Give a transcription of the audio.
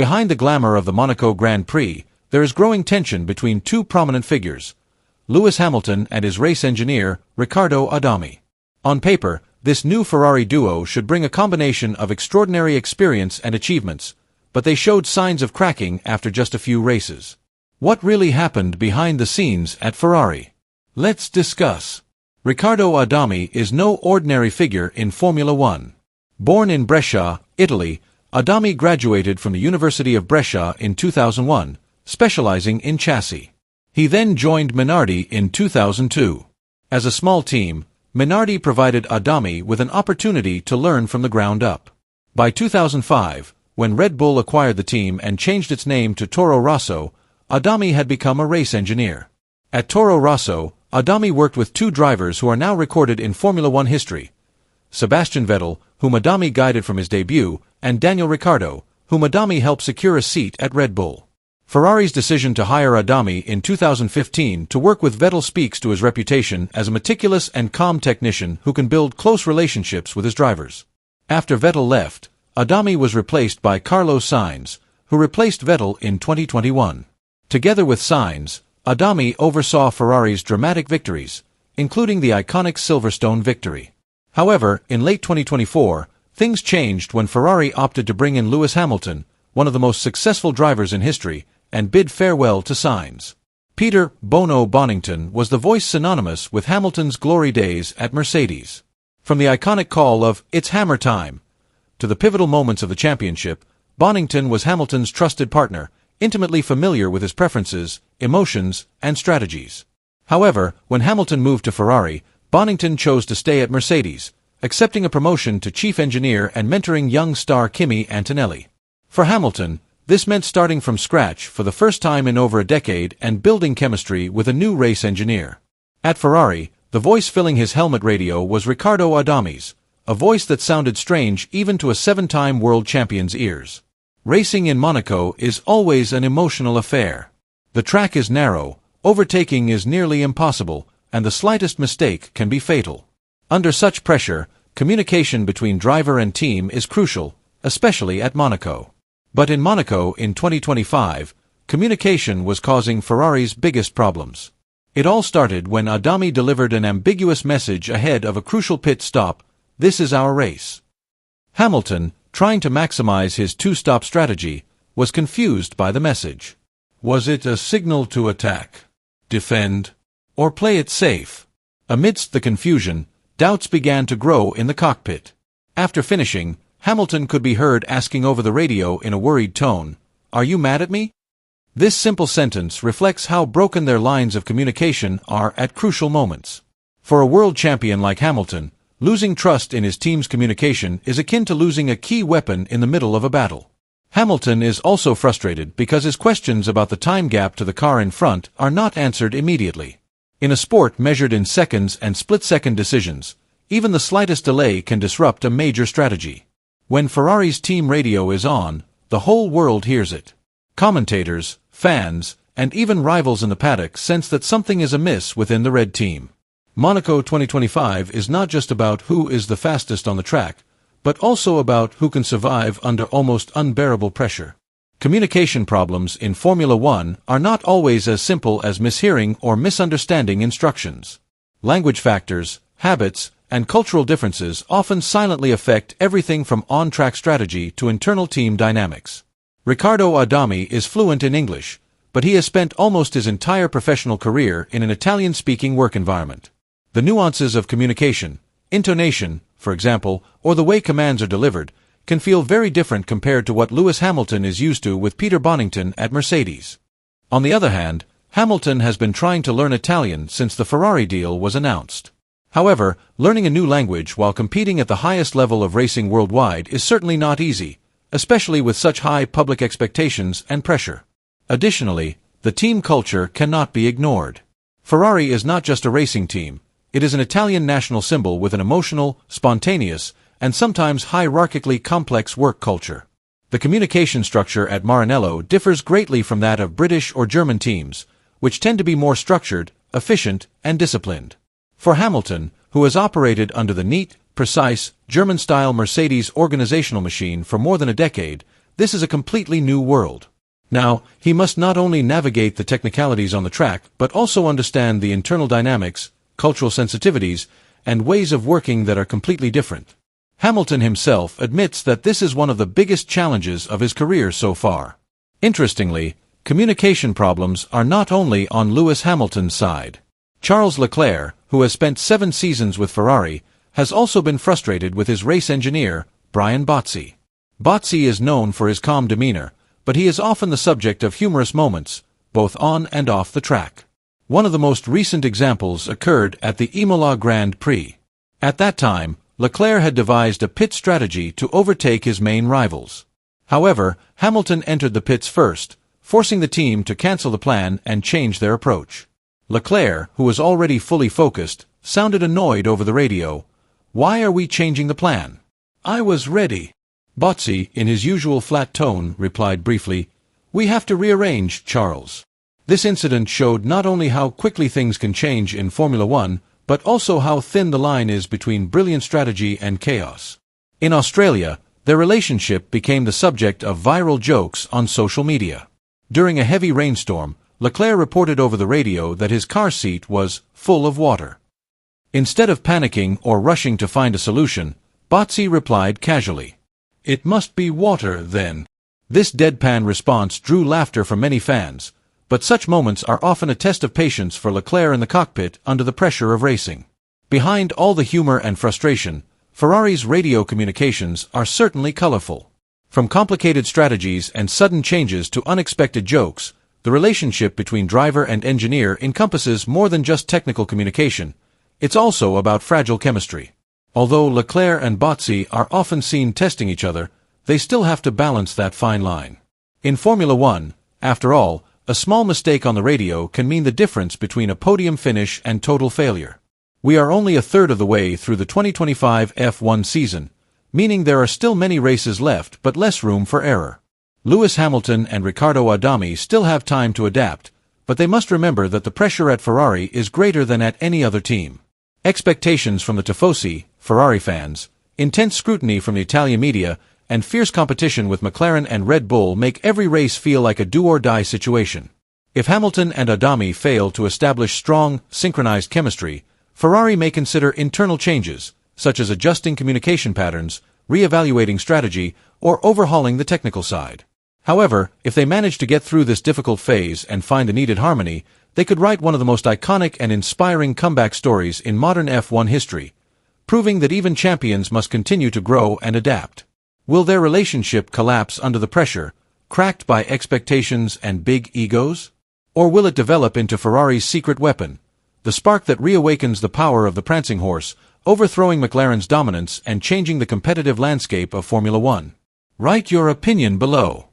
Behind the glamour of the Monaco Grand Prix, there is growing tension between two prominent figures, Lewis Hamilton and his race engineer, Riccardo Adami. On paper, this new Ferrari duo should bring a combination of extraordinary experience and achievements, but they showed signs of cracking after just a few races. What really happened behind the scenes at Ferrari? Let's discuss. Riccardo Adami is no ordinary figure in Formula One. Born in Brescia, Italy, Adami graduated from the University of Brescia in 2001, specializing in chassis. He then joined Minardi in 2002. As a small team, Minardi provided Adami with an opportunity to learn from the ground up. By 2005, when Red Bull acquired the team and changed its name to Toro Rosso, Adami had become a race engineer. At Toro Rosso, Adami worked with two drivers who are now recorded in Formula One history: Sebastian Vettel, whom Adami guided from his debut, and Daniel Ricciardo, whom Adami helped secure a seat at Red Bull. Ferrari's decision to hire Adami in 2015 to work with Vettel speaks to his reputation as a meticulous and calm technician who can build close relationships with his drivers. After Vettel left, Adami was replaced by Carlos Sainz, who replaced Vettel in 2021. Together with Sainz, Adami oversaw Ferrari's dramatic victories, including the iconic Silverstone victory. However, in late 2024, things changed when Ferrari opted to bring in Lewis Hamilton, one of the most successful drivers in history, and bid farewell to Sainz. Peter "Bono" Bonington was the voice synonymous with Hamilton's glory days at Mercedes. From the iconic call of "It's Hammer Time" to the pivotal moments of the championship, Bonington was Hamilton's trusted partner, intimately familiar with his preferences, emotions, and strategies. However, when Hamilton moved to Ferrari, Bonington chose to stay at Mercedes, accepting a promotion to chief engineer and mentoring young star Kimi Antonelli. For Hamilton, this meant starting from scratch for the first time in over a decade and building chemistry with a new race engineer. At Ferrari, the voice filling his helmet radio was Riccardo Adami's, a voice that sounded strange even to a seven-time world champion's ears. Racing in Monaco is always an emotional affair. The track is narrow, overtaking is nearly impossible, and the slightest mistake can be fatal. Under such pressure, communication between driver and team is crucial, especially at Monaco. But in Monaco in 2025, communication was causing Ferrari's biggest problems. It all started when Adami delivered an ambiguous message ahead of a crucial pit stop: "This is our race." Hamilton, trying to maximize his two-stop strategy, was confused by the message. Was it a signal to attack, defend, or play it safe? Amidst the confusion, doubts began to grow in the cockpit. After finishing, Hamilton could be heard asking over the radio in a worried tone, "Are you mad at me?" This simple sentence reflects how broken their lines of communication are at crucial moments. For a world champion like Hamilton, losing trust in his team's communication is akin to losing a key weapon in the middle of a battle. Hamilton is also frustrated because his questions about the time gap to the car in front are not answered immediately. In a sport measured in seconds and split-second decisions, even the slightest delay can disrupt a major strategy. When Ferrari's team radio is on, the whole world hears it. Commentators, fans, and even rivals in the paddock sense that something is amiss within the red team. Monaco 2025 is not just about who is the fastest on the track, but also about who can survive under almost unbearable pressure. Communication problems in Formula One are not always as simple as mishearing or misunderstanding instructions. Language factors, habits, and cultural differences often silently affect everything from on-track strategy to internal team dynamics. Riccardo Adami is fluent in English, but he has spent almost his entire professional career in an Italian-speaking work environment. The nuances of communication, intonation, for example, or the way commands are delivered, can feel very different compared to what Lewis Hamilton is used to with Peter Bonington at Mercedes. On the other hand, Hamilton has been trying to learn Italian since the Ferrari deal was announced. However, learning a new language while competing at the highest level of racing worldwide is certainly not easy, especially with such high public expectations and pressure. Additionally, the team culture cannot be ignored. Ferrari is not just a racing team. It is an Italian national symbol with an emotional, spontaneous, and sometimes hierarchically complex work culture. The communication structure at Maranello differs greatly from that of British or German teams, which tend to be more structured, efficient, and disciplined. For Hamilton, who has operated under the neat, precise, German-style Mercedes organizational machine for more than a decade, this is a completely new world. Now, he must not only navigate the technicalities on the track, but also understand the internal dynamics, cultural sensitivities, and ways of working that are completely different. Hamilton himself admits that this is one of the biggest challenges of his career so far. Interestingly, communication problems are not only on Lewis Hamilton's side. Charles Leclerc, who has spent 7 seasons with Ferrari, has also been frustrated with his race engineer, Brian Botzi. Botzi is known for his calm demeanor, but he is often the subject of humorous moments, both on and off the track. One of the most recent examples occurred at the Monaco Grand Prix. At that time, Leclerc had devised a pit strategy to overtake his main rivals. However, Hamilton entered the pits first, forcing the team to cancel the plan and change their approach. Leclerc, who was already fully focused, sounded annoyed over the radio. "Why are we changing the plan? I was ready." Botzi, in his usual flat tone, replied briefly, "We have to rearrange, Charles." This incident showed not only how quickly things can change in Formula One, but also how thin the line is between brilliant strategy and chaos. In Australia, their relationship became the subject of viral jokes on social media. During a heavy rainstorm, Leclerc reported over the radio that his car seat was full of water. Instead of panicking or rushing to find a solution, Botzi replied casually, "It must be water, then." This deadpan response drew laughter from many fans, but such moments are often a test of patience for Leclerc in the cockpit under the pressure of racing. Behind all the humor and frustration, Ferrari's radio communications are certainly colorful. From complicated strategies and sudden changes to unexpected jokes, the relationship between driver and engineer encompasses more than just technical communication. It's also about fragile chemistry. Although Leclerc and Botzi are often seen testing each other, they still have to balance that fine line. In Formula One, after all, a small mistake on the radio can mean the difference between a podium finish and total failure. We are only a third of the way through the 2025 F1 season, meaning there are still many races left but less room for error. Lewis Hamilton and Riccardo Adami still have time to adapt, but they must remember that the pressure at Ferrari is greater than at any other team. Expectations from the Tifosi, Ferrari fans, intense scrutiny from the Italian media, and fierce competition with McLaren and Red Bull make every race feel like a do-or-die situation. If Hamilton and Adami fail to establish strong, synchronized chemistry, Ferrari may consider internal changes, such as adjusting communication patterns, re-evaluating strategy, or overhauling the technical side. However, if they manage to get through this difficult phase and find the needed harmony, they could write one of the most iconic and inspiring comeback stories in modern F1 history, proving that even champions must continue to grow and adapt. Will their relationship collapse under the pressure, cracked by expectations and big egos? Or will it develop into Ferrari's secret weapon, the spark that reawakens the power of the prancing horse, overthrowing McLaren's dominance and changing the competitive landscape of Formula One? Write your opinion below.